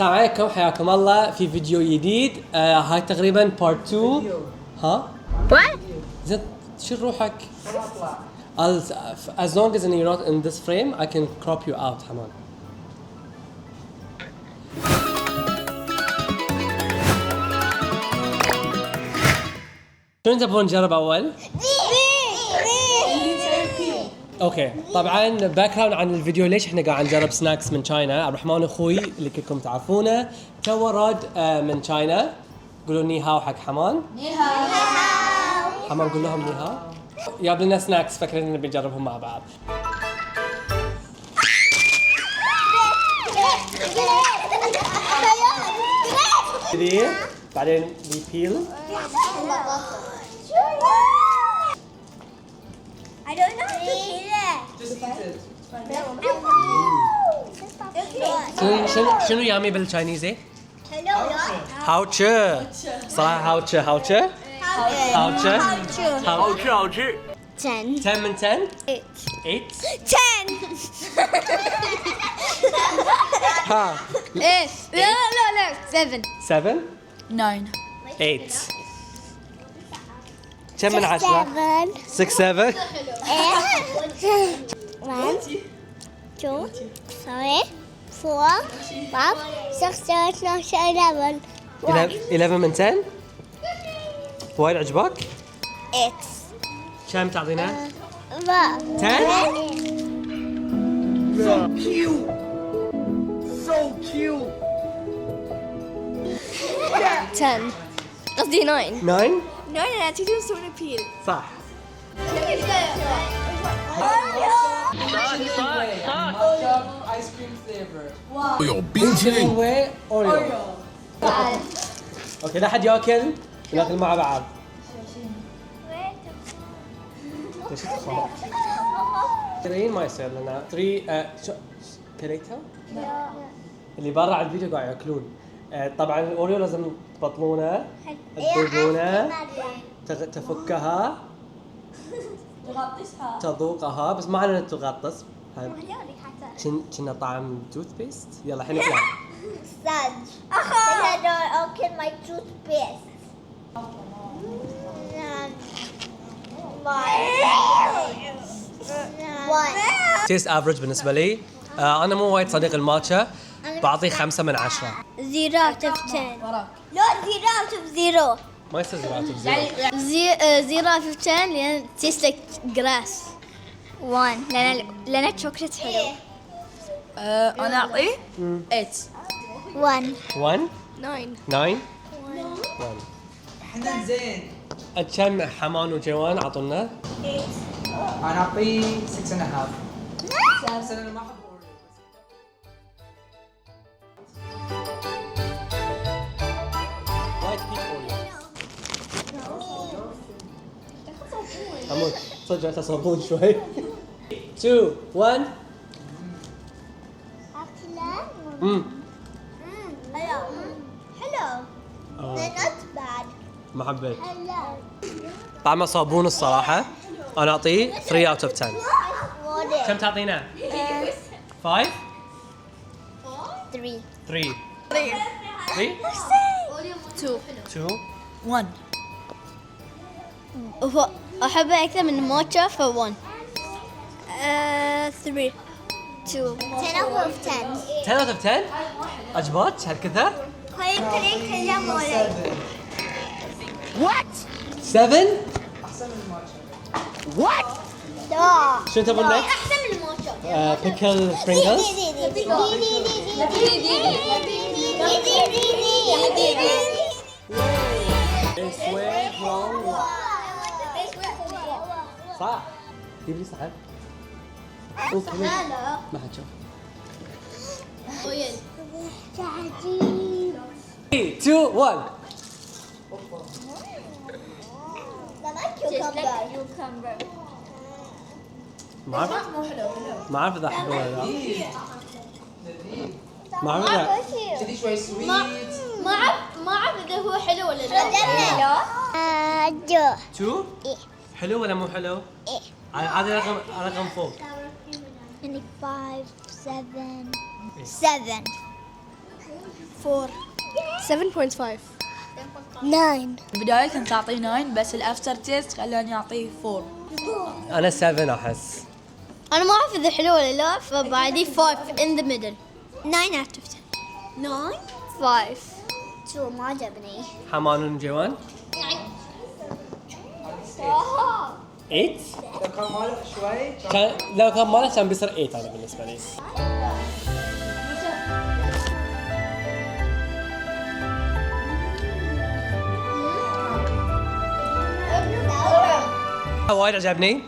السلام عليكم، حياكم الله في فيديو جديد. هاي تقريبا بارت 2. ها؟ زين شو روحك؟ As long as you're not in this frame, I can crop you out. حمان. شنو تبون نجرب اول؟ اوكي، طبعا باك جراوند عن الفيديو. ليش احنا قاعد نجرب سناكس من تشاينا؟ عبد الرحمن اخوي اللي كلكم تعرفونه تو راد من تشاينا. قولوا ني هاو حق حمان. ني هاو. حمان قول لهم ني هاو. جاب لنا سناكس، فكرنا نبي نجربهم مع بعض. كذي بعدين بيبيل. I don't know how to eat it. Just eat it. شنو يامي بالتشاينيزي؟ Hello. هاوتشي. صراحة هاوتشي هاوتشي. هاوتشي. هاوتشي هاوتشي. 10. 10 من 10. 8. 8. 10. ها. 8. لا 7. 7. 9. 8. كم من 10؟ 6 7. 1 2 3 4 5 6 7 8 11 11 من 10. وايد عجبك؟ 8 كم تعطينا؟ 10. 10 قصدي 9. 9. 9 أنا تقدر تسوي بيل. صح. Ice cream flavor. اوريو. اوكي، لا حد ياكل، ناكل مع بعض. ليش تخاف؟ ترين ما يصير لنا 3 كليتها؟ اللي برا على الفيديو قاعد ياكلون. طبعا الاوريو لازم تبطلونه، تذوقونه، تفكها، تذوقها، بس ما علينا تغطس. كنا طعم توث بيست. يلا الحين ابدا. Sponge. I don't open my toothpaste. One. تيست افريج بالنسبه لي. انا مو وايد صديق الماتشا، بعطيه 5 من 10. 0 out of 10. No, 0 out of 0. ما يصير 0 out of 0. 0 out of 10 لأن tastes like grass. 1 لأن الشوكولات حلو. أنا أعطيه 8. 1. 1 9. 9 1. احنا زين. كم حمان وجوان عطونا؟ انا اعطيه 6 and a half. بس انا ما احب اوريو. وايد بيت اوريو. حمود صدق جاته صابون شوي. 2 1. Hello. They're not bad. ما حبيت. Hello. طعمه صابون الصراحه. انا اعطيه 3 out of 10. كم تعطينا؟ 5 3. 3 3 2 1. أحبه أكثر من الموتشا ف 1. 3 2 10 out of 10. 10 out of 10. عجبك هالكثر؟ What? 7. احسن من الماتشا. What? لا. شو تبون next؟ أحسن من الموتشا. بيكل برينجلز. صح. جيب لي صحن. ما حد شاف. 3 2 1. ما اعرف اذا احبه ولا لا. ما اعرف اذا كذي شوي سويت. ما أعرف إذا هو حلو ولا لا. 2 حلو ولا مو حلو؟ إيه. هذا رقم فوق. يعني 5 7 7 4 7.5 9 البداية كنت تعطيه 9 بس الافتر تيست خلاني اعطيه 4. انا 7 احس. انا ما اعرف اذا حلو ولا لا فبعدي 5 in the middle 9 out of 10 9 5 2 ما عجبني حمان وجوان. 8 لو كان مالك شوي كان لو كان ماله كان بيصير 8 انا بالنسبه لي. وايد عجبني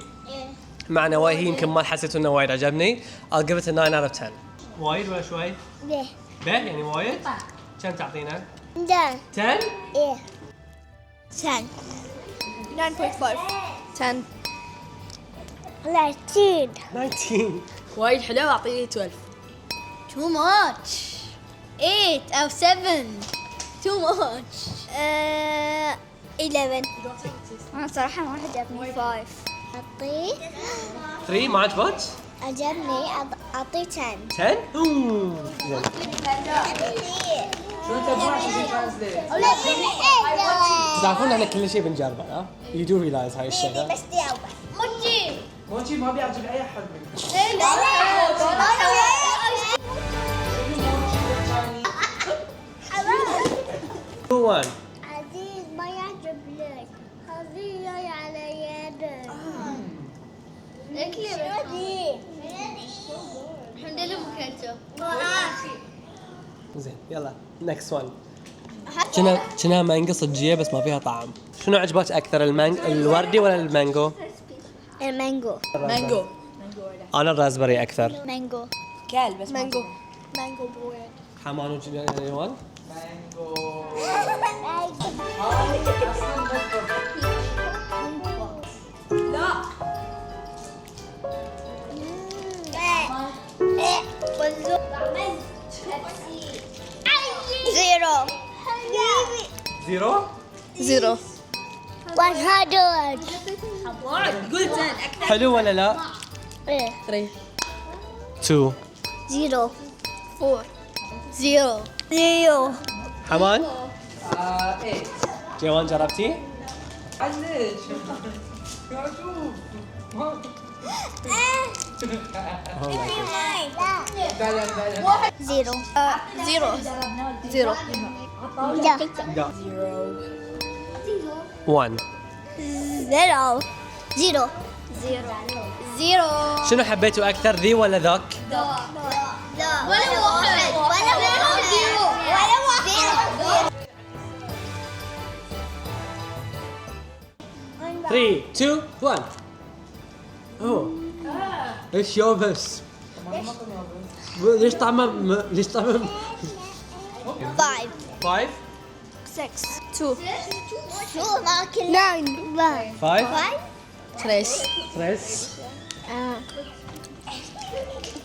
مع نواهي يمكن ما حسيت انه وايد عجبني. I'll give it a 9 out of 10. وايد ولا شوي؟ ليه؟ به يعني وايد؟ كم تعطينا؟ ده 10؟ ايه 10 9.5 10 13 19. وايد حلو اعطيه 12. too much 8 أو 7 too much 11 أنا صراحة ما عجبني 5 أعطيه 3 ما عجبك؟ عجبني أعطيه 10 10؟ أوه. زين. شو انت ما عشان ترانزليت تعرفون احنا كل شيء بنجربه ها؟ You do realize هاي الشيء ها؟ بس دي موجي موجي ما بيعجب اي احد منكم. Two, one. عزيز ما يعجب لك عزيز جاي على يدك شو دي؟ الحمد لله ما كلته زين يلا next one. كنا مانجا صجية بس ما فيها طعم. شنو عجبك أكثر الوردي ولا المانجو؟ المانجو مانجو. أنا الرازبري أكثر. مانجو كال بس مانجو. مانجو بويد حمان وجوان؟ مانجو لا زيرو زيرو؟ زيرو 100 قول 10 اكثر. حلو ولا لا؟ 3 2. زيرو 4 زيرو زيرو حمان؟ 8 جوان جربتي؟ عزيز يا شوف زيرو زيرو زيرو لا. 1. زيرو زيرو زيرو شنو حبيتوا أكثر ذي ولا ذاك؟ ولا واحد ولا واحد زيرو ولا واحد 3 2 1. اوه ايش يوبس؟ ليش طعمه 5 5 6 2 شو ماكل 9 5 3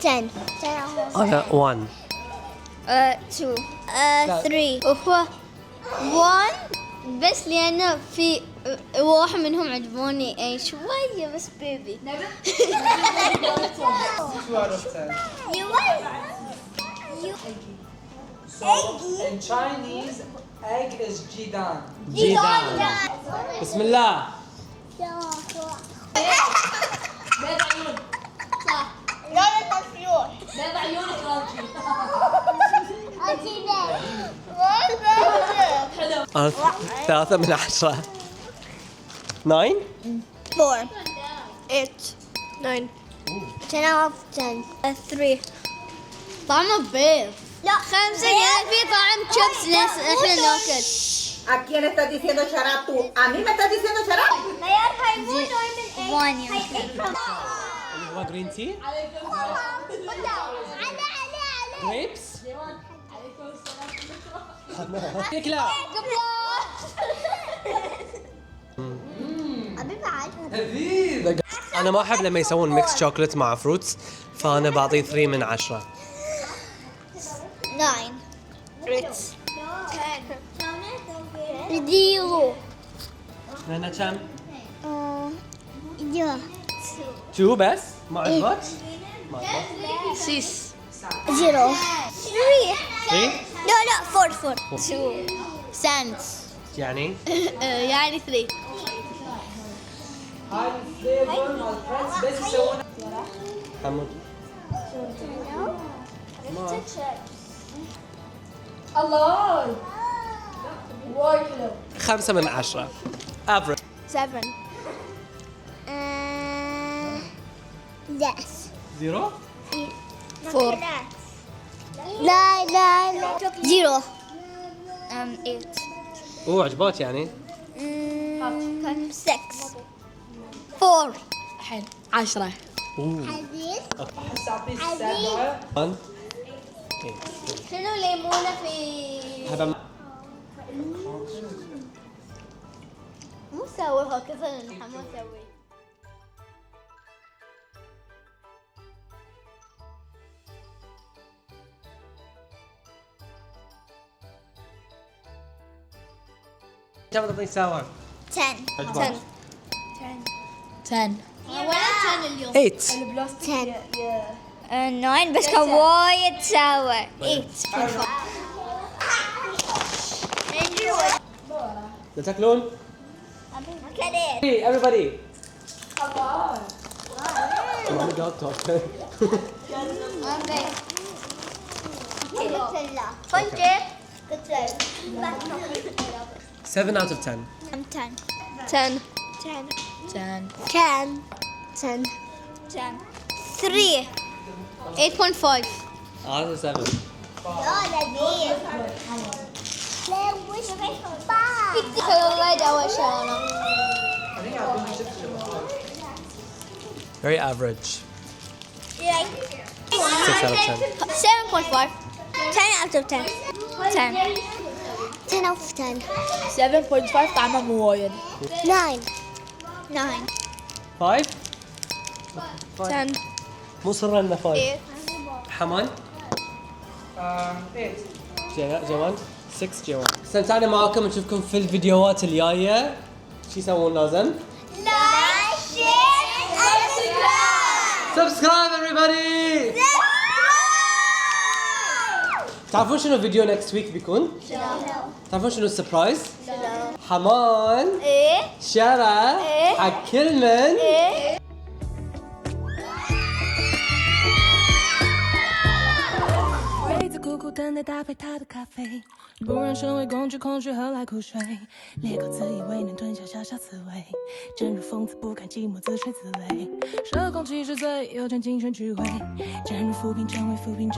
3 10 أنا 1 2 3 هو 1 بس لأنه في واحد منهم عجبوني أي شوية بس بيبي 2 out of 10. So in Chinese, egg is jidan. جيدان. بسم الله. أنا 3 من 10. 9 4 8 9 10 out of 10 3 طعمه بيض لا 5 يعني في طعم شيبس احنا ناكل ¿A quién estás diciendo chará tú? ¿A mí me estás diciendo chará? وانيا اللي هو جرين تي. جريبس. لا. لذيذ. أنا ما أحب لما يسوون ميكس شوكولات مع فروتس فأنا بعطيه 3 من 10. 9 ريتس 10 زيرو لأن كم؟ يا 2 بس؟ ما عجبك؟ ما عجبك؟ 6 زيرو 3 3 لا 4 2 cents يعني يعني 3 هاي الفليفر مال برنس بس يسوونه حمود الله وايد حلو 5 من 10 افريج 7 yes 0 4 لا 0 8 اوه عجبوك يعني 6 4 حلو 10 احس اعطيه 7. 1 شنو ليمونه في هذا مو سويها كذا نحن ما نسوي كم تعطيني ساور 10 عجبك 10 ولا 10 اليوم 8 10 9 بس كان وايد ساوى 8 تاكلون؟ كذا Hey, everybody. Oh my God, talk. فنجة 7 out of 10. 10 10 10 10 3 8.5 هذا 7. وايد أول شغلة Very average. 6 out of 10. 7.5 10 out of 10 10 10 out of 10 7.5 طعمه مو وايد 9 9 5? 10 مو صرنا لنا 5. حمان؟ 8. جوان؟ 6 جوان. استمتعنا معاكم نشوفكم في الفيديوهات الجاية. شو يسوون لازم؟ لايك شير Subscribe everybody! تعرفون شنو فيديو next week بيكون؟ تعرفون شنو السربرايز؟ حمان ايه شرى حق كل من ايه 杯子苦苦等待搭配他的咖啡，不让身为工具，空虚喝来苦水，裂口自以为能吞下小小刺猬，正如疯子不堪寂寞自吹自擂，社恐70岁有权竞选聚会，正如浮萍成为浮萍。